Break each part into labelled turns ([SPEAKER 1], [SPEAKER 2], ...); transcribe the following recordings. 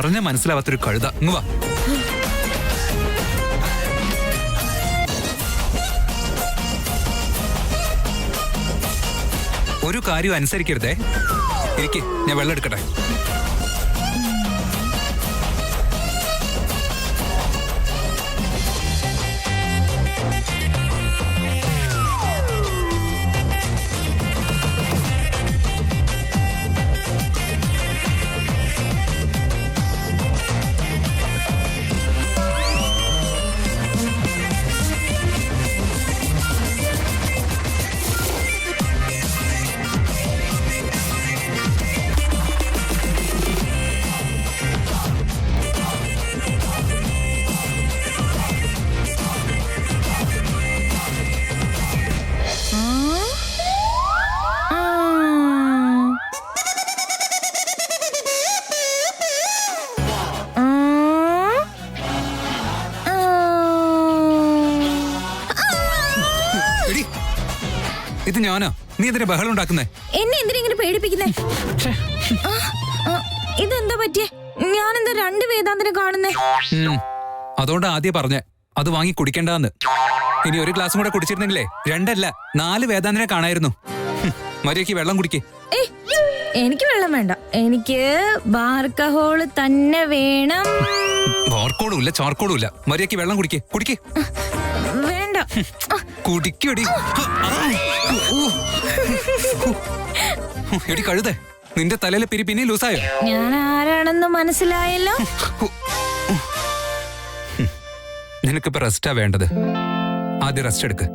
[SPEAKER 1] പറഞ്ഞ മനസ്സിലാവാത്തൊരു കഴുത. ഇങ്ങ് വാ. ഒരു കാര്യം അനുസരിക്കരുതേ. ഇരിക്ക്, ഞാൻ വെള്ളം എടുക്കട്ടെ. ഇത് ഞാനാ. നീ എന്തിനാ ബഹളം ഉണ്ടാക്കുന്നേ?
[SPEAKER 2] എന്നെ എന്തിനാ ഇങ്ങനെ പേടിപ്പിക്കുന്നേ? ഇതെന്താ പറ്റിയേ? ഞാനെന്താ 2 വേദാന്തരം കാണുന്നേ?
[SPEAKER 1] അതുകൊണ്ട് ആദ്യം പറഞ്ഞേ അത് വാങ്ങി കുടിക്കണ്ടെന്ന്. ഇനി ഒരു ഗ്ലാസും കൂടെ കുടിച്ചിരുന്നെങ്കിലേ 2 അല്ല 4 വേദാന്തരം കാണായിരുന്നു. മര്യാദയ്ക്ക് വെള്ളം കുടിക്കേ.
[SPEAKER 2] എനിക്ക് വെള്ളം വേണ്ട, എനിക്ക് ബാർക്കഹോള് തന്നെ വേണം.
[SPEAKER 1] ബാർക്കോളും ഇല്ല ചാർക്കോളും ഇല്ല. മര്യാദയ്ക്ക് വെള്ളം കുടിക്കേ. കുടിക്കേ.
[SPEAKER 2] വേണ്ട.
[SPEAKER 1] കുടിക്കടി. എടി കഴുതേ, നിന്റെ തലയിലെ പിരി പിന്നെ ലൂസായോ?
[SPEAKER 2] ഞാൻ ആരാണെന്ന് മനസ്സിലായല്ലോ.
[SPEAKER 1] നിനക്കിപ്പോ റെസ്റ്റാ വേണ്ടത്. ആദ്യം റെസ്റ്റ് എടുക്ക്.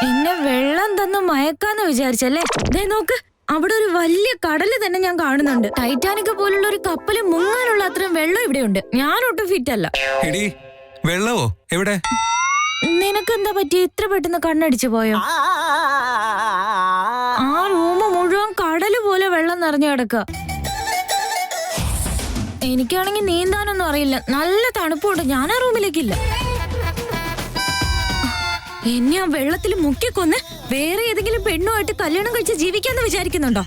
[SPEAKER 2] എന്നെ വെള്ളം തന്ന് മയക്കാന്ന് വിചാരിച്ചല്ലേ? ദേ നോക്ക്, അവിടെ ഒരു വലിയ കടല് തന്നെ ഞാൻ കാണുന്നുണ്ട്. ടൈറ്റാനിക് പോലുള്ള ഒരു കപ്പല് മുങ്ങാനുള്ള അത്രയും വെള്ളം ഇവിടെയുണ്ട്. ഞാനൊട്ടും ഫിറ്റ് അല്ല.
[SPEAKER 1] എടി വെള്ളവോ? എവിടെ?
[SPEAKER 2] നിനക്കെന്താ പറ്റി ഇത്ര പെട്ടെന്ന് കണ്ണടിച്ചു പോയോ? ആ റൂം മുഴുവൻ കടല് പോലെ വെള്ളം നിറഞ്ഞു കിടക്കുക. എനിക്കാണെങ്കിൽ നീന്താനൊന്നും അറിയില്ല. നല്ല തണുപ്പുണ്ട്. ഞാൻ ആ റൂമിലേക്കില്ല. എന്നെ ആ വെള്ളത്തിൽ മുക്കിക്കൊന്ന് വേറെ ഏതെങ്കിലും പെണ്ണുമായിട്ട് കല്യാണം കഴിച്ച് ജീവിക്കാന്ന് വിചാരിക്കുന്നുണ്ടോ?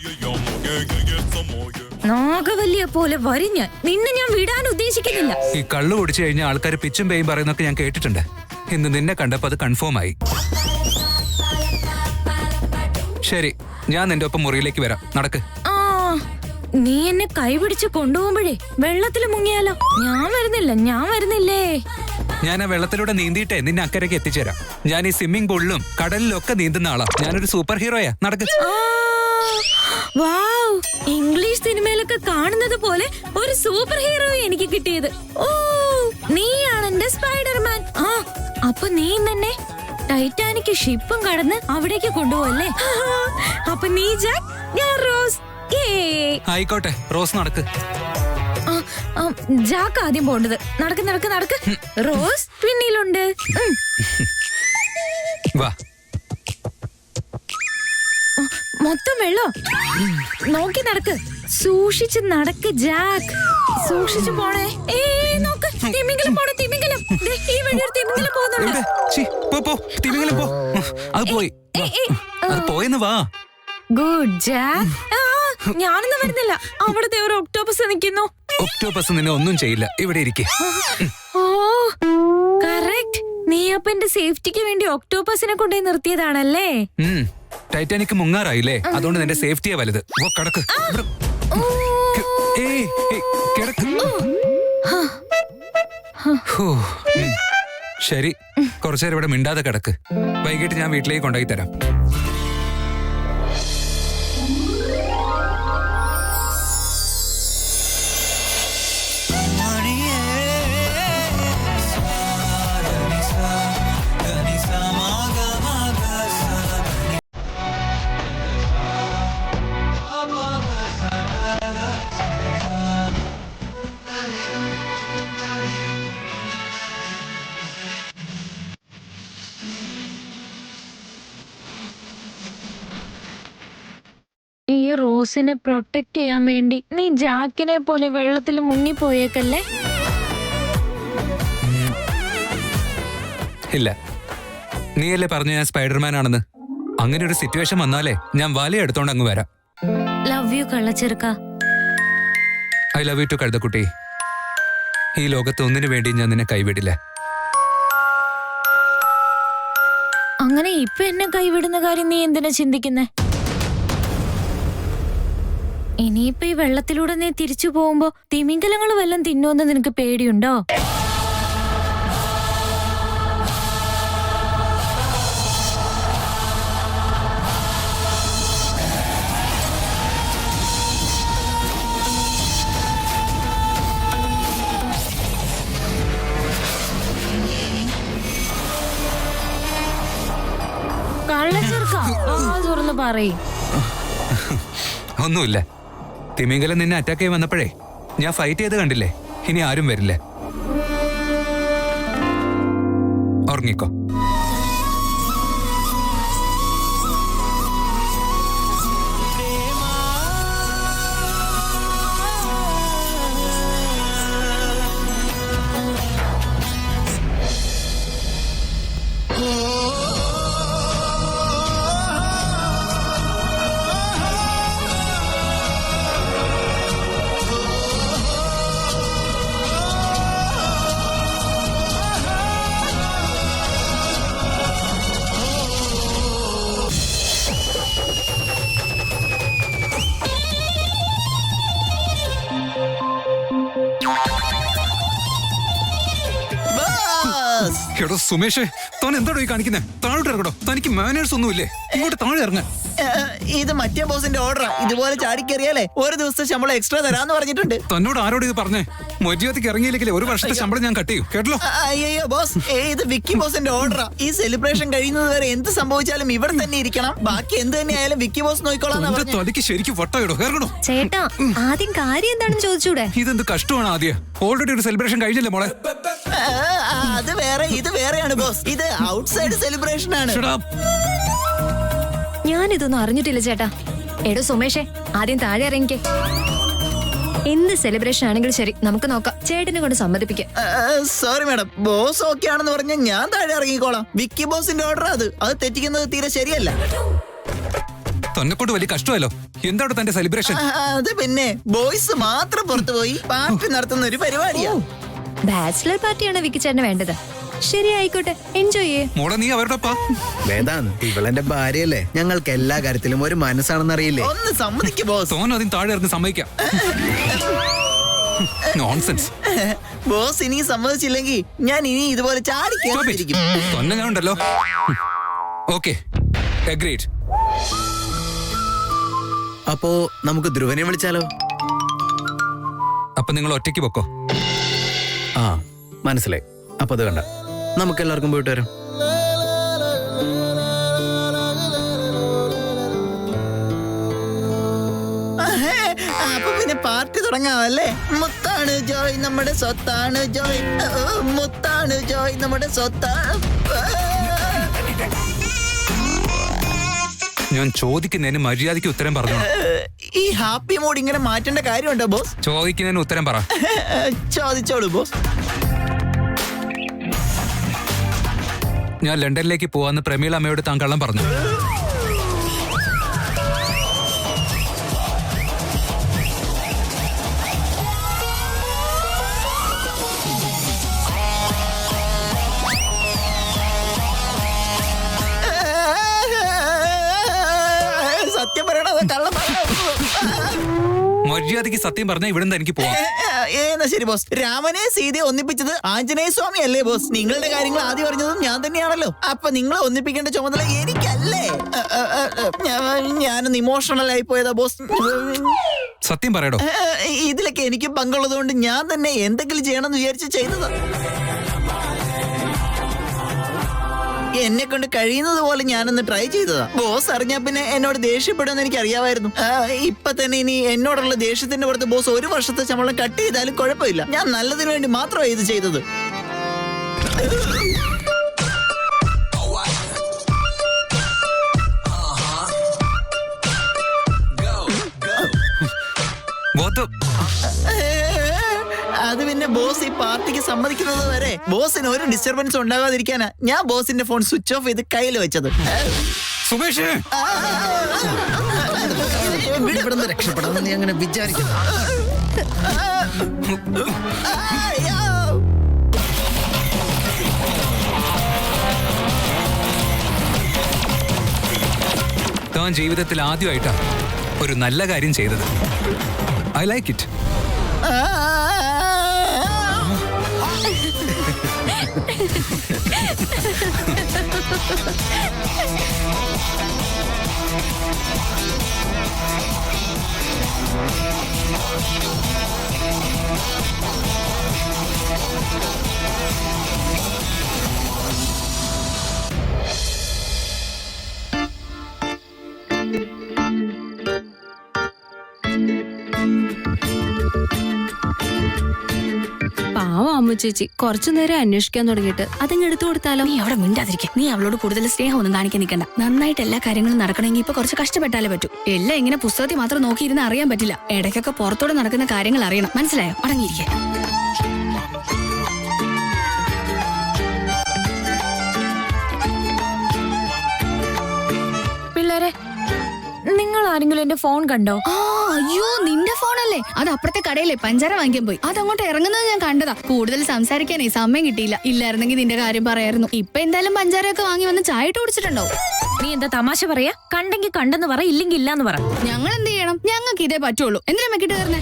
[SPEAKER 2] നാഗവല്ലിയെ പോലെ വരും ഞാൻ. നിന്നെ ഞാൻ വിടാൻ ഉദ്ദേശിക്കുന്നില്ല.
[SPEAKER 1] ഈ കള്ളു കുടിച്ചു കഴിഞ്ഞ ആൾക്കാർ പിച്ചും പേയും പറയുന്നൊക്കെ ഞാൻ കേട്ടിട്ടുണ്ട്. ഇന്ന് നിന്നെ കണ്ടപ്പോ അത് കൺഫേം ആയി. ശരി, ഞാൻ നിന്റെ ഒപ്പം മുറിയിലേക്ക് വരാം. നടക്ക്.
[SPEAKER 2] നീ എന്നെ കൈപിടിച്ച് കൊണ്ടുപോകുമ്പോഴേ വെള്ളത്തിൽ മുങ്ങിയാലോ? ഞാൻ വരുന്നില്ലേ.
[SPEAKER 1] ഞാൻ ആ വെള്ളത്തിലൂടെ നീന്തിയിട്ടേ നിന്നെ അക്കരയ്ക്ക് എത്തിച്ചേരാം. ഞാൻ ഈ സ്വിമ്മിംഗ് പൂളിലും കടലിലും ഒക്കെ നീന്തുന്ന ആളാ. ഞാനൊരു സൂപ്പർ ഹീറോയാ. നടക്ക്.
[SPEAKER 2] വാവ്, ഇംഗ്ലീഷ് സിനിമയിലൊക്കെ കാണുന്നത് പോലെ ഒരു സൂപ്പർ ഹീറോ എനിക്ക് കിട്ടിയത്. ഓ, നീയാണ് എന്റെ സ്പൈഡർമാൻ. അപ്പൊ നീ തന്നെ ടൈറ്റാനിക് ഷിപ്പും കടന്ന് അവിടേക്ക് കൊണ്ടുപോവല്ലേ? അപ്പൊ നീ ജാക്ക്, ഞാൻ റോസ്.
[SPEAKER 1] ആയിക്കോട്ടെ, റോസ് നടക്ക്.
[SPEAKER 2] ജാക്ക് ആദ്യം പോണ്ടത്. നടക്ക്. റോസ് പിന്നിലുണ്ട്.
[SPEAKER 1] വാ.
[SPEAKER 2] മൊത്തം വെള്ളോ? നോക്കി നടക്ക്. സൂക്ഷിച്ച് നടക്ക് ജാക്ക്. സൂക്ഷിച്ചു പോണേ. നോക്ക്, തിമിംഗലം പോണേ. തിമിംഗലം. ഈ വഴി ഒരു തിമിംഗലം പോകുന്നുണ്ട്.
[SPEAKER 1] തിമിംഗലം പോ. അത് പോയി. അത് പോയെന്ന് വാ.
[SPEAKER 2] Good Jack. ഞാനൊന്നും വരുന്നില്ല. അവിടുത്തെ ഒരു ഒക്ടോപസ് നിൽക്കുന്നു.
[SPEAKER 1] ഒക്ടോപസ് നിന്നെ ഒന്നും ചെയ്യില്ല. ഇവിടെ ഇരിക്കെ.
[SPEAKER 2] ഓ, കറക്റ്റ്. നീ അപ്പൊ എന്റെ സേഫ്റ്റിക്ക് വേണ്ടി ഒക്ടോപസിനെ കൊണ്ടുപോയി നിർത്തിയതാണല്ലേ?
[SPEAKER 1] ടൈറ്റാനിക് മുങ്ങാറായില്ലേ? അതുകൊണ്ട് നിന്റെ സേഫ്റ്റിയാ വലുത്. കിടക്ക്. ശരി, കുറച്ചേരം ഇവിടെ മിണ്ടാതെ കിടക്ക്. വൈകിട്ട് ഞാൻ വീട്ടിലേക്ക് കൊണ്ടുപോയി തരാം.
[SPEAKER 2] ഈ റോസിനെ പ്രൊട്ടക്ട് ചെയ്യാൻ വേണ്ടി നീ ജാക്കിനെ പോലെ വെള്ളത്തിൽ മുങ്ങിപ്പോയേക്കല്ലേ?
[SPEAKER 1] ഇല്ല, നീയല്ലേ പറഞ്ഞു ഞാൻ സ്പൈഡർമാൻ ആണെന്ന്. അങ്ങനെ ഒരു സിറ്റുവേഷൻ വന്നാലേ ഞാൻ വല എടുത്തോണ്ട് അങ്ങ് വരാം.
[SPEAKER 2] ലവ് യു കള്ളച്ചെറുക്ക.
[SPEAKER 1] ഐ ലവ് യു ടു കഴുതക്കുട്ടി. ഈ ലോകത്ത് ഒന്നിനു വേണ്ടി ഞാൻ നിന്നെ കൈവിടില്ല.
[SPEAKER 2] അങ്ങനെ ഇപ്പൊ എന്നെ കൈവിടുന്ന കാര്യം നീ എന്തിനാ ചിന്തിക്കുന്നേ? ഇനിയിപ്പൊ ഈ വെള്ളത്തിലൂടെ നീ തിരിച്ചു പോകുമ്പോ തിമിംഗലങ്ങൾ വല്ലതും തിന്നുമെന്ന് നിനക്ക് പേടിയുണ്ടോ? തുറന്ന് പറയും.
[SPEAKER 1] ഒന്നുമില്ല. തിമിംഗലം നിന്നെ അറ്റാക്ക് ചെയ്യാൻ വന്നപ്പോഴേ ഞാൻ ഫൈറ്റ് ചെയ്ത് കണ്ടില്ലേ. ഇനി ആരും വരില്ല. ഉറങ്ങിക്കോ. എടോ സുമേഷേ, താൻ എന്താണോ ഈ കാണിക്കുന്നത്? താഴോട്ട് ഇറങ്ങടോ. തനിക്ക് മാനേഴ്സ് ഒന്നുമില്ലേ? ഇങ്ങോട്ട് താഴെ ഇറങ്ങ.
[SPEAKER 3] ഇത് മറ്റേ ബോസിന്റെ ഓർഡറാ. ഇതുപോലെ ചാടിക്കേറിയാലേ ഒരു ദിവസത്തെ ശമ്പളം എക്സ്ട്രാ തരാന്ന് പറഞ്ഞിട്ടുണ്ട്.
[SPEAKER 1] തന്നോട് ആരോട് ഇത് പറഞ്ഞേ? മര്യാദയ്ക്ക് ഇറങ്ങിയില്ലെങ്കിൽ ഒരു വർഷത്തെ ശമ്പളം ഞാൻ കട്ട് ചെയ്യും. കേട്ടല്ലോ?
[SPEAKER 3] അയ്യോ ബോസ്, ഇത് വിക്കി ബോസിന്റെ ഓർഡറാ. ഈ സെലിബ്രേഷൻ കഴിയുന്നത് വരെ എന്ത് സംഭവിച്ചാലും ഇവിടെ തന്നെ ഇരിക്കണം. ബാക്കി എന്ത് തന്നെ ആയാലും വിക്കി ബോസ് നോക്കിക്കോളാം.
[SPEAKER 1] തനിക്ക് ശരിക്കും വട്ടായിടോ. ഇറങ്ങണോ?
[SPEAKER 2] ചേട്ടാ, ആദ്യം കാര്യം എന്താണെന്ന് ചോദിച്ചൂടെ?
[SPEAKER 1] ഇതെന്ത് കഷ്ടമാണ് ആദ്യം. ഓൾറെഡി ഒരു സെലിബ്രേഷൻ കഴിഞ്ഞില്ലേ മോളെ?
[SPEAKER 3] അത് വേറെ, ഇത് വേറെയാണ് ബോസ്. ഇത് ഔട്ട്സൈഡ് സെലിബ്രേഷൻ ആണ്.
[SPEAKER 2] ഞാനിതൊന്നും അറിഞ്ഞിട്ടില്ല ചേട്ടാ. എടോ സുമേഷേ, ആദ്യം താഴെ ഇറങ്ങിക്കേ. എന്ത് സെലിബ്രേഷൻ ആണെങ്കിലും ശരി, നമുക്ക് നോക്കാം. ചേട്ടനെ കൊണ്ട് സമ്മതിപ്പിക്കാം.
[SPEAKER 3] സോറി മാഡം, ബോസ് ഓക്കെ ആണെന്ന് പറഞ്ഞാൽ ഞാൻ താഴെ ഇറങ്ങിക്കോളാം. വിക്കി ബോസിന്റെ ഓർഡർ അത് തെറ്റിക്കുന്നത് തീരെ ശരിയല്ല.
[SPEAKER 1] തൊന്നെക്കൊണ്ട് വലിയ കഷ്ടമല്ലോ. എന്താണ് തന്റെ സെലിബ്രേഷൻ?
[SPEAKER 3] അത് പിന്നെ ബോയ്സ് മാത്രം പുറത്തു പോയി പാർട്ടി നടത്തുന്ന ഒരു പരിപാടിയാ.
[SPEAKER 2] ബാച്ചിലർ പാർട്ടിയാണ് വിക്കി ചേട്ടന് വേണ്ടത്. ശരി, ആയിക്കോട്ടെ, എൻജോയ് ചെയ്യേ.
[SPEAKER 1] മോളെ നീ അവരുടെ ഒപ്പാ.
[SPEAKER 4] വേദാന്ത്, ഇവളെന്റെ ഭാര്യയല്ലേ. ഞങ്ങൾക്ക് എല്ലാ കാര്യത്തിലും ഒരു മനസ്സാണെന്ന് അറിയില്ലേ?
[SPEAKER 3] ഒന്ന് സമ്മതിക്ക് ബോസ്.
[SPEAKER 1] തോന്നുന്നു അതിന് താഴെ ഇറങ്ങി സമ്മതിക്കാം. നോൺസെൻസ്.
[SPEAKER 3] ബോസ് ഇനി സമ്മതിച്ചില്ലെങ്കിൽ ഞാൻ ഇനി ഇതുപോലെ ചാടി കേറിയിരിക്കും.
[SPEAKER 1] തൊന്നെ ഞാൻ ഉണ്ടല്ലോ. Okay, agreed.
[SPEAKER 4] അപ്പോ നമുക്ക് ധ്രുവനെ വിളിച്ചാലോ?
[SPEAKER 1] അപ്പൊ നിങ്ങൾ ഒറ്റയ്ക്ക് പൊക്കോ.
[SPEAKER 4] ആ, മനസ്സിലായി. അപ്പൊ അത് കണ്ട നമുക്ക് എല്ലാവർക്കും പോയിട്ട് വരാം.
[SPEAKER 3] അപ്പൊ പിന്നെ പാർട്ടി തുടങ്ങാമല്ലേ? മുത്താണ് ജോയ് നമ്മുടെ സ്വത്താണ് ജോയ്. മുത്താണ് ജോയ് നമ്മുടെ സ്വത്താണ്.
[SPEAKER 1] ഞാൻ ചോദിക്കുന്നതിന് മര്യാദയ്ക്ക് ഉത്തരം പറഞ്ഞു.
[SPEAKER 3] ഈ ഹാപ്പി മൂഡ് ഇങ്ങനെ മാറ്റേണ്ട കാര്യമുണ്ടോ ബോസ്?
[SPEAKER 1] ചോദിക്കുന്നതിന് ഉത്തരം പറ.
[SPEAKER 3] ചോദിച്ചോളൂ ബോസ്.
[SPEAKER 1] ഞാൻ ലണ്ടനിലേക്ക് പോവാന്ന് പ്രമീള അമ്മയോട് താൻ കള്ളം പറഞ്ഞു.
[SPEAKER 3] സത്യം പറയണത് കള്ളം?
[SPEAKER 1] മര്യാദയ്ക്ക് സത്യം പറഞ്ഞാൽ ഇവിടുന്ന് എനിക്ക് പോവാം.
[SPEAKER 3] എന്നാ ശരി ബോസ്. രാമനെ സീതയെ ഒന്നിപ്പിച്ചത് ആഞ്ജനേയ സ്വാമി അല്ലേ ബോസ്? നിങ്ങളുടെ കാര്യങ്ങൾ ആദ്യം പറഞ്ഞതും ഞാൻ തന്നെയാണല്ലോ. അപ്പൊ നിങ്ങളെ ഒന്നിപ്പിക്കേണ്ട ചുമതല എനിക്കല്ലേ? ഞാനൊന്ന് ഇമോഷണൽ ആയി പോയതാ ബോസ്.
[SPEAKER 1] സത്യം പറയടോ.
[SPEAKER 3] ഇതിലൊക്കെ എനിക്ക് പങ്കുള്ളത് കൊണ്ട് ഞാൻ തന്നെ എന്തെങ്കിലും ചെയ്യണമെന്ന് വിചാരിച്ച് ചെയ്തതാ. എന്നെ കൊണ്ട് കഴിയുന്നത് പോലെ ഞാനൊന്ന് ട്രൈ ചെയ്തതാ. ബോസ് അറിഞ്ഞാ പിന്നെ എന്നോട് ദേഷ്യപ്പെടുമെന്ന് എനിക്ക് അറിയാമായിരുന്നു. ഇപ്പൊ തന്നെ ഇനി എന്നോടുള്ള ദേഷ്യത്തിന്റെ പുറത്ത് ബോസ് ഒരു വർഷത്തെ ശമ്പളം കട്ട് ചെയ്താലും കുഴപ്പമില്ല. ഞാൻ നല്ലതിനു വേണ്ടി മാത്രമാണ് ഇത് ചെയ്തത്. അത് പിന്നെ ബോസ് ഈ പാർട്ടിക്ക് സമ്മതിക്കുന്നത് വരെ ബോസിന് ഒരു ഡിസ്റ്റർബൻസ് ഉണ്ടാകാതിരിക്കാനാ ഞാൻ ബോസിന്റെ ഫോൺ സ്വിച്ച് ഓഫ് ചെയ്ത് കയ്യിൽ വെച്ചത്.
[SPEAKER 1] സുമേഷ്,
[SPEAKER 4] ഇവിടുന്ന് രക്ഷപ്പെടാമെന്ന് നീ അങ്ങനെ വിചാരിക്കുന്നു.
[SPEAKER 3] അയ്യോ.
[SPEAKER 1] താൻ ജീവിതത്തിൽ ആദ്യമായിട്ടാ ഒരു നല്ല കാര്യം ചെയ്തത്. I like it.
[SPEAKER 5] പാവം അമ്മു ചേച്ചി കുറച്ചു നേരം അന്വേഷിക്കാൻ തുടങ്ങിയിട്ട് അതങ്ങ് എടുത്തു കൊടുത്താലോ?
[SPEAKER 2] നീ അവിടെ മിണ്ടാതിരിക്കും. നീ അവളോട് കൂടുതൽ സ്നേഹമൊന്നും കാണിക്കാൻ നിൽക്കണ്ട. നന്നായിട്ട് എല്ലാ കാര്യങ്ങളും നടക്കണമെങ്കിൽ ഇപ്പൊ കുറച്ച് കഷ്ടപ്പെട്ടാലേ പറ്റൂ. എല്ലാം ഇങ്ങനെ പുസ്തകത്തിൽ മാത്രം നോക്കിയിരുന്ന് അറിയാൻ പറ്റില്ല. ഇടയ്ക്കൊക്കെ പുറത്തോടെ നടക്കുന്ന കാര്യങ്ങൾ അറിയണം. മനസ്സിലായോ? അടങ്ങിയിരിക്കെ. പിള്ളേരെ, നിങ്ങൾ ആരെങ്കിലും എന്റെ ഫോൺ കണ്ടോ?
[SPEAKER 5] അയ്യോ, നിന്റെ ഫോണല്ലേ? അത് അപ്പുറത്തെ കടയിലെ പഞ്ചാര വാങ്ങിക്കാൻ പോയി. അതങ്ങോട്ട് ഇറങ്ങുന്നത് ഞാൻ കണ്ടതാ. കൂടുതൽ സംസാരിക്കാനേ സമയം കിട്ടിയില്ല. ഇല്ലായിരുന്നെങ്കിൽ നിന്റെ കാര്യം പറയായിരുന്നു. ഇപ്പൊ എന്തായാലും പഞ്ചാരയൊക്കെ വാങ്ങി വന്ന് ചായ ഇട്ട് കുടിച്ചിട്ടുണ്ടാവും.
[SPEAKER 2] നീ എന്താ തമാശ പറയാ? കണ്ടെങ്കിൽ കണ്ടെന്ന് പറ, ഇല്ലെങ്കിൽ ഇല്ലാന്ന് പറ.
[SPEAKER 5] ഞങ്ങൾ എന്ത് ചെയ്യണം? ഞങ്ങൾക്ക് ഇതേ പറ്റുള്ളൂ. എന്തിനാ മെക്കിട്ട് കയറുന്നേ?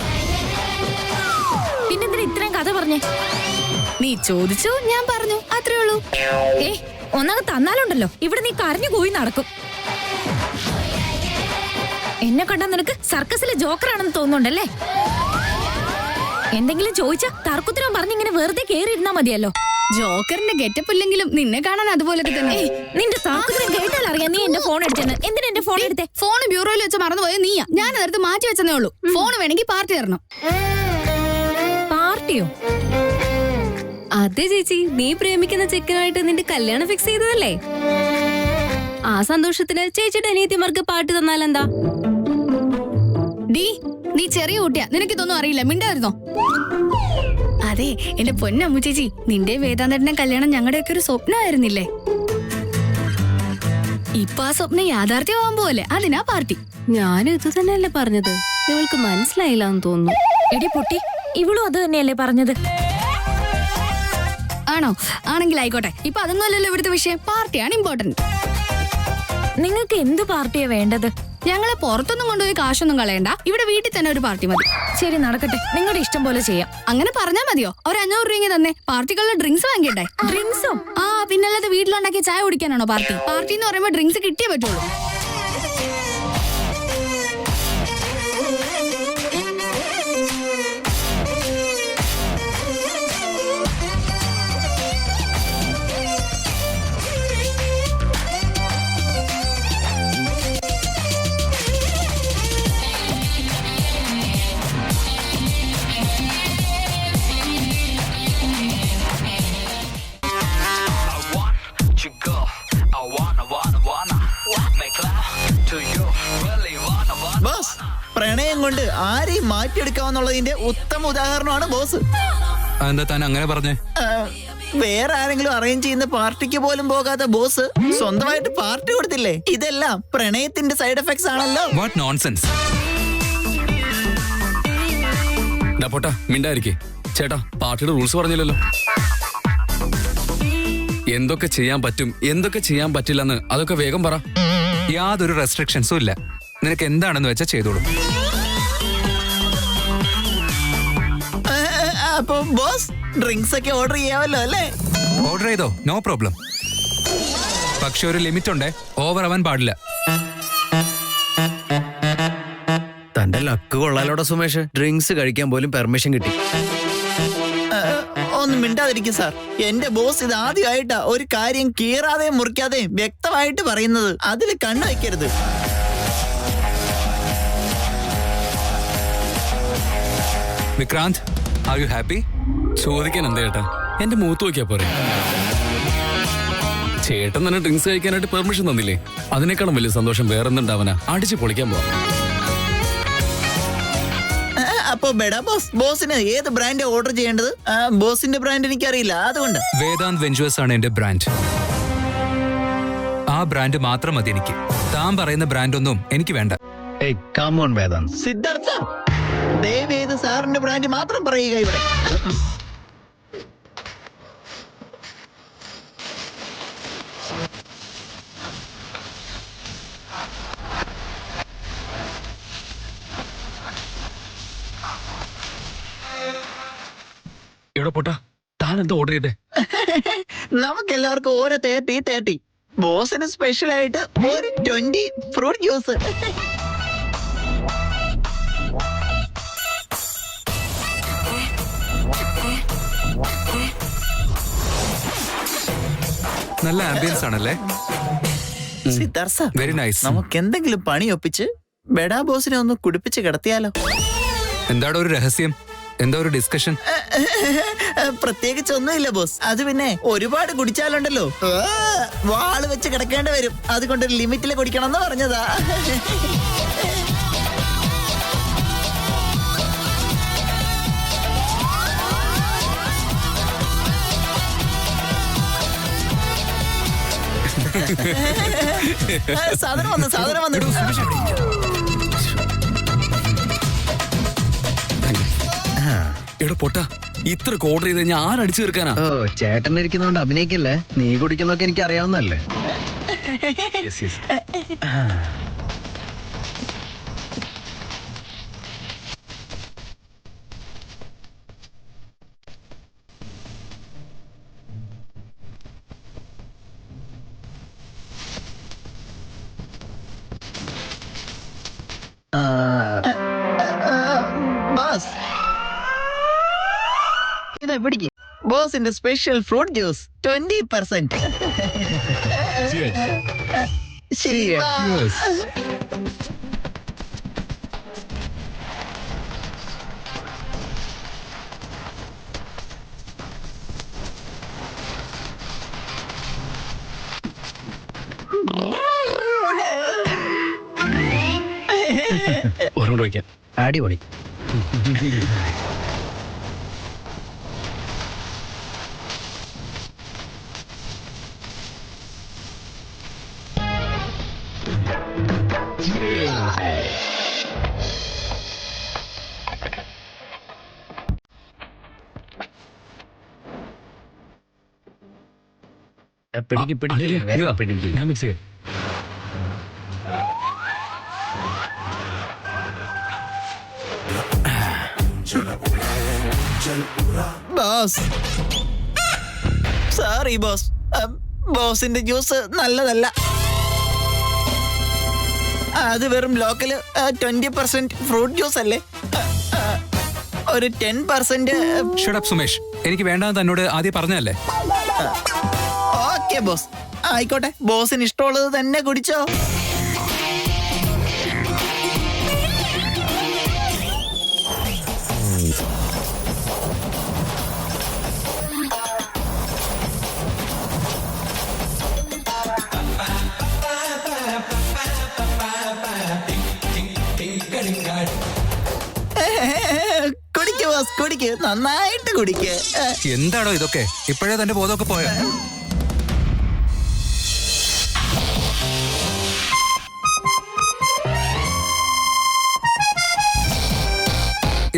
[SPEAKER 2] പിന്നെന്തിനാ ഇത്രയും കഥ പറഞ്ഞേ?
[SPEAKER 5] നീ ചോദിച്ചു, ഞാൻ പറഞ്ഞു, അത്രേ ഉള്ളൂ.
[SPEAKER 2] ഒന്നാമത് തന്നാലുണ്ടല്ലോ ഇവിടെ നീ കരഞ്ഞു പോയി നടക്കും. എന്നെ കണ്ടാ നിനക്ക് സർക്കസിലെ ജോക്കറാണെന്ന് തോന്നുന്നുണ്ടല്ലേ? എന്തെങ്കിലും ചോദിച്ചാ തർക്കുത്തരം പറഞ്ഞിങ്ങനെ വെറുതെ കേറിയിരുന്നാ മതിയല്ലോ.
[SPEAKER 5] ജോക്കറിന്റെ ഗെറ്റപ്പ് ഇല്ലെങ്കിലും നിന്നെ കാണാൻ അതുപോലൊക്കെ തന്നെ.
[SPEAKER 2] നിന്റെ താക്കുത്തരം കേട്ടാൽ അറിയാം നീ എന്റെ ഫോൺ എടുത്തെന്ന്. എന്തിനാ എന്റെ ഫോൺ എടുത്തേ?
[SPEAKER 5] ഫോൺ ബ്യൂറോയിൽ വെച്ച് മറന്നുപോയത് നീയാ. ഞാൻ അതെടുത്ത് മാറ്റി വെച്ചതേ ഉള്ളൂ. ഫോൺ വേണമെങ്കിൽ പാർട്ടി തരണം.
[SPEAKER 2] പാർട്ടിയോ?
[SPEAKER 5] അതെ ചേച്ചി, നീ പ്രേമിക്കുന്ന ചെക്കനായിട്ട് നിന്റെ കല്യാണം ഫിക്സ് ചെയ്തതല്ലേ? ആ സന്തോഷത്തിന് ചേച്ചിയുടെ അനിയത്തിമാർക്ക് പാട്ട് തന്നാലെന്താ? ഡീ, നീ ചെറിയ കുട്ടിയാ, നിനക്കിതൊന്നും അറിയില്ല. മിണ്ടായിരുന്നോ? അതെ എന്റെ പൊന്നമ്മു ചേച്ചി, നിന്റെ വേദാന്തന്റെ കല്യാണം ഞങ്ങളുടെയൊക്കെ ഒരു സ്വപ്നമായിരുന്നില്ലേ? ഇപ്പൊ ആ സ്വപ്നം യാഥാർത്ഥ്യമാവാൻ പോലെ. അതിനാ പാർട്ടി. ഞാനും ഇത് തന്നെയല്ലേ പറഞ്ഞത്. നിങ്ങൾക്ക് മനസ്സിലായില്ല എന്ന് തോന്നുന്നു.
[SPEAKER 2] എടി പൊട്ടി, ഇവളും അത് തന്നെയല്ലേ പറഞ്ഞത്?
[SPEAKER 5] ആണോ? ആണെങ്കിൽ ആയിക്കോട്ടെ. ഇപ്പൊ അതൊന്നും അല്ലല്ലോ ഇവിടുത്തെ വിഷയം. പാർട്ടിയാണ് ഇമ്പോർട്ടന്റ്.
[SPEAKER 2] നിങ്ങൾക്ക് എന്ത് പാർട്ടിയാ വേണ്ടത്?
[SPEAKER 5] ഞങ്ങളെ പുറത്തൊന്നും കൊണ്ടുപോയി കാശൊന്നും കളയണ്ട. ഇവിടെ വീട്ടിൽ തന്നെ ഒരു പാർട്ടി മതി.
[SPEAKER 2] ശരി, നടക്കട്ടെ. നിങ്ങളുടെ ഇഷ്ടം പോലെ ചെയ്യാം.
[SPEAKER 5] അങ്ങനെ പറഞ്ഞാ മതിയോ? ഒരു 500 രൂപ തന്നെ. പാർട്ടിക്കുള്ള ഡ്രിങ്ക്സ് വാങ്ങിയട്ടെ.
[SPEAKER 2] ഡ്രിങ്ക്സോ?
[SPEAKER 5] ആ, പിന്നല്ലാതെ വീട്ടിലുണ്ടാക്കിയ ചായ കുടിക്കാനാണോ പാർട്ടി? പാർട്ടി എന്ന് പറയുമ്പോ ഡ്രിങ്ക്സ് കിട്ടിയേ പറ്റുള്ളൂ.
[SPEAKER 3] ബോസ്, പ്രണയം കൊണ്ട് ആരെയും മാറ്റിയെടുക്കാമെന്നുള്ളതിന്റെ ഉത്തമ ഉദാഹരണമാണ് ബോസ്.
[SPEAKER 1] എന്താ താൻ അങ്ങനെ പറഞ്ഞേ?
[SPEAKER 3] വേറെ ആരെങ്കിലും അറേഞ്ച് ചെയ്യുന്ന പാർട്ടിക്ക് പോലും പോകാത്ത ബോസ് സ്വന്തമായിട്ട് പാർട്ടി കൊടുത്തില്ലേ? ഇതെല്ലാം പ്രണയത്തിന്റെ സൈഡ് എഫക്ട്സ് ആണല്ലോ.
[SPEAKER 1] What nonsense.
[SPEAKER 6] പോട്ടാ, മിണ്ടായിരിക്കേ. ചേട്ടാ, പാർട്ടിയുടെ റൂൾസ് പറഞ്ഞില്ലല്ലോ. എന്തൊക്കെ ചെയ്യാൻ പറ്റും, എന്തൊക്കെ ചെയ്യാൻ പറ്റില്ലെന്ന് അതൊക്കെ വേഗം പറ.
[SPEAKER 1] യാതൊരു റെസ്ട്രിക്ഷൻസും ഇല്ല. നിനക്ക് എന്താണെന്ന് വെച്ചാൽ ചെയ്തോളൂ.
[SPEAKER 3] അപ്പൊ ബോസ് ഡ്രിങ്ക്സ് ഒക്കെ ഓർഡർ ചെയ്യാമല്ലോ അല്ലേ?
[SPEAKER 1] ഓർഡർ ചെയ്തോ, നോ പ്രോബ്ലം. പക്ഷെ ഒരു ലിമിറ്റ് ഉണ്ടേ, ഓവർ ആവാൻ പാടില്ല.
[SPEAKER 4] തന്റെ ലക്ക് കൊള്ളാലോടെ സുമേഷ്. ഡ്രിങ്ക്സ് കഴിക്കാൻ പോലും പെർമിഷൻ കിട്ടി.
[SPEAKER 3] ഒന്നും മിണ്ടാതിരിക്കും സാർ. എന്റെ ബോസ് ഇത് ആദ്യമായിട്ടാ ഒരു കാര്യം കീറാതെയും മുറിക്കാതെയും വ്യക്തമായിട്ട് പറയുന്നത്. അതിൽ കണ്ണു വെക്കരുത്.
[SPEAKER 1] Vikrant, are you happy?
[SPEAKER 6] ചോദിക്കാൻ എന്താ ചേട്ടാ? എന്റെ മൂത്ത് നോക്കിയാ പോരെ. ചേട്ടൻ തന്നെ ഡ്രിങ്ക്സ് കഴിക്കാനായിട്ട് പെർമിഷൻ തന്നില്ലേ? അതിനേക്കാളും വലിയ സന്തോഷം വേറെന്തുണ്ടാവനാ? അടിച്ച് പൊളിക്കാൻ പോവാ.
[SPEAKER 3] അപ്പൊ ബെഡാ ബോസ്, ബോസിന് ഏത് ബ്രാൻഡ് ഓർഡർ ചെയ്യേണ്ടത്? ബോസിന്റെ ബ്രാൻഡ് എനിക്കറിയില്ല, അതുകൊണ്ട്.
[SPEAKER 1] വേദാന്ത് വെഞ്ചേഴ്സ് ആണ് എന്റെ ബ്രാൻഡ്. ആ ബ്രാൻഡ് മാത്രം മതി എനിക്ക്. താൻ പറയുന്ന ബ്രാൻഡൊന്നും എനിക്ക് വേണ്ട.
[SPEAKER 4] ഏയ് കം ഓൺ വേദാന്ത്.
[SPEAKER 3] സിദ്ധാർത്ഥ ദയവേത് സാറിന്റെ ബ്രാൻഡ് മാത്രം പറയുക ഇവിടെ.
[SPEAKER 6] എവിടെ പോട്ടാ താൻ എന്താ ഓർഡർ ചെയ്തേ?
[SPEAKER 3] നമുക്ക് എല്ലാവർക്കും ഓരോ 30 ബോസിന് സ്പെഷ്യൽ ആയിട്ട് ഒരു 20 ഫ്രൂട്ട് ജ്യൂസ്.
[SPEAKER 1] നല്ല ആംബിയൻസ് ആണല്ലേ?
[SPEAKER 3] Siddhartha
[SPEAKER 1] very nice.
[SPEAKER 3] നമുക്ക് എന്തെങ്കിലും പണി ഒപ്പിച്ച് ബെഡാ ബോസിനെ ഒന്ന് കുടിപ്പിച്ച് കിടത്തിയാലോ?
[SPEAKER 1] എന്താണ് ഒരു രഹസ്യം? എന്താ ഒരു ഡിസ്കഷൻ?
[SPEAKER 3] പ്രത്യേകിച്ച് ഒന്നുമില്ല ബോസ്. അത് പിന്നെ ഒരുപാട് കുടിച്ചാലുണ്ടല്ലോ വാള് വെച്ച് കിടക്കേണ്ടി വരും. അതുകൊണ്ട് ഒരു ലിമിറ്റില് കുടിക്കണം എന്ന് പറഞ്ഞതാ. സാധനം വന്നു.
[SPEAKER 6] എവിടെ പോട്ടാ ഇത്ര ഓർഡർ ചെയ്ത് കഴിഞ്ഞാൽ ആരടിച്ചു തീർക്കാനാ?
[SPEAKER 4] ഓ ചേട്ടൻ ഇരിക്കുന്നോണ്ട് അഭിനയിക്കല്ലേ, നീ കുടിക്കുന്നൊക്കെ എനിക്ക് അറിയാവുന്നല്ലേ.
[SPEAKER 3] ബോസ് ഇതാ പിടിക്ക്. ബോസിന്റെ സ്പെഷ്യൽ ഫ്രൂട്ട് ജ്യൂസ് 20%. ശരി
[SPEAKER 6] ഓർമ്മ വയ്ക്കാൻ
[SPEAKER 4] അടിപൊളി. പിടിക്ക്.
[SPEAKER 6] ഞാൻ മിക്സ് ചെയ്യാം.
[SPEAKER 3] Boss sorry boss. ബോസിന്റെ ജ്യൂസ് നല്ലതല്ല. അത് വെറും ലോക്കല് 20% ഫ്രൂട്ട് ജ്യൂസ് അല്ലേ. ഒരു 10%.
[SPEAKER 1] ഷട്ട് സുമേഷ്, എനിക്ക് വേണ്ടാന്ന് തന്നോട് ആദ്യം പറഞ്ഞതല്ലേ?
[SPEAKER 3] ഓക്കെ ബോസ്, ആയിക്കോട്ടെ. ബോസിന് ഇഷ്ടമുള്ളത് തന്നെ കുടിച്ചോ. കുടിക്ക് ബോസ്, കുടിക്ക്, നന്നായിട്ട് കുടിക്ക്.
[SPEAKER 1] എന്താണോ ഇതൊക്കെ? ഇപ്പോഴേ തന്റെ ബോധമൊക്കെ പോയോ?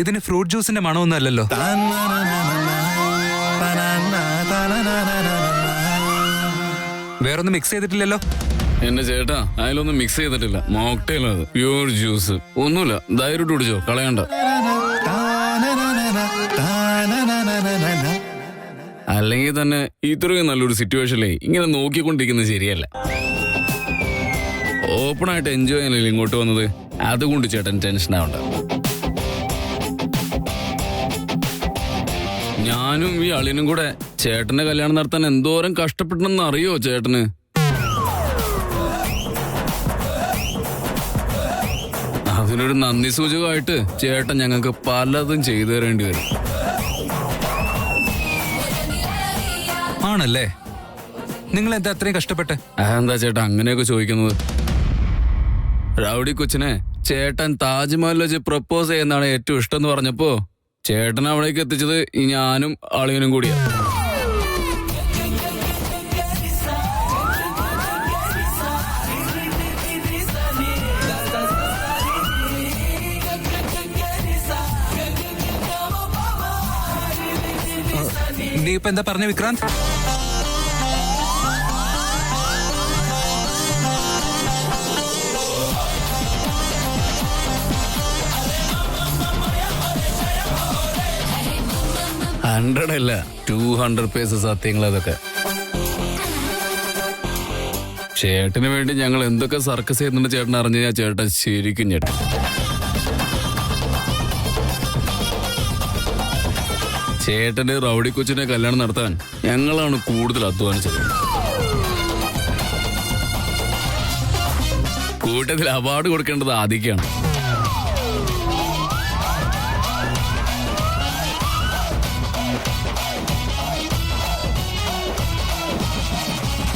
[SPEAKER 1] ഇതിന് ഫ്രൂട്ട് ജ്യൂസിന്റെ മണമൊന്നും അല്ലല്ലോ. വേറൊന്നും മിക്സ് ചെയ്തിട്ടില്ലല്ലോ?
[SPEAKER 6] എന്റെ ചേട്ടാ അതിലൊന്നും മിക്സ് ചെയ്തിട്ടില്ല. മോക്ടെയിൽ അത് പ്യൂർ ജ്യൂസ്. ഒന്നുമില്ല, ധൈര്യമായിട്ട് കുടിച്ചോ, കളയണ്ട. അല്ലെങ്കിൽ തന്നെ ഇത്രയും നല്ലൊരു സിറ്റുവേഷനിലേ ഇങ്ങനെ നോക്കിക്കൊണ്ടിരിക്കുന്നത് ശരിയല്ല. ഓപ്പണായിട്ട് എൻജോയ് ചെയ്യാനല്ലേ ഇങ്ങോട്ട് വന്നത്. അതുകൊണ്ട് ചേട്ടൻ ടെൻഷൻ ആവണ്ട. ഞാനും ഈ അളിനും കൂടെ ചേട്ടന്റെ കല്യാണം നടത്താൻ എന്തോരം കഷ്ടപ്പെട്ടെന്ന് അറിയോ ചേട്ടന്? അതിനൊരു നന്ദി സൂചകമായിട്ട് ചേട്ടൻ ഞങ്ങൾക്ക് പലതും ചെയ്തു തരേണ്ടി വരും.
[SPEAKER 1] ആണല്ലേ? നിങ്ങൾ എന്താ അത്രയും കഷ്ടപ്പെട്ട്?
[SPEAKER 6] അതെന്താ ചേട്ടാ അങ്ങനെയൊക്കെ ചോദിക്കുന്നത്? റൗഡി കൊച്ചിനെ ചേട്ടൻ താജ്മഹൽ വെച്ച് പ്രപ്പോസ് ചെയ്യുന്നതാണ് ഏറ്റവും ഇഷ്ടം എന്ന് പറഞ്ഞപ്പോ ചേട്ടൻ അവിടേക്ക് എത്തിച്ചത് ഈ ഞാനും അളിയനും കൂടിയാ.
[SPEAKER 1] നീ ഇപ്പൊ എന്താ പറഞ്ഞ വിക്രാന്ത്?
[SPEAKER 6] ഹൺഡ്രഡ് അല്ല 200 പേസ് സത്യങ്ങൾ അതൊക്കെ. ചേട്ടന് വേണ്ടി ഞങ്ങൾ എന്തൊക്കെ സർക്കസ് ചെയ്യുന്നുണ്ട് ചേട്ടൻ അറിഞ്ഞു കഴിഞ്ഞാൽ ചേട്ടൻ ശരിക്കും ചേട്ടൻ. ചേട്ടന്റെ റൗഡി കൊച്ചിനെ കല്യാണം നടത്താൻ ഞങ്ങളാണ് കൂടുതൽ അധ്വാനിച്ചത്. കൂട്ടത്തിൽ അവാർഡ് കൊടുക്കേണ്ടത് ആദിക്കാണ്.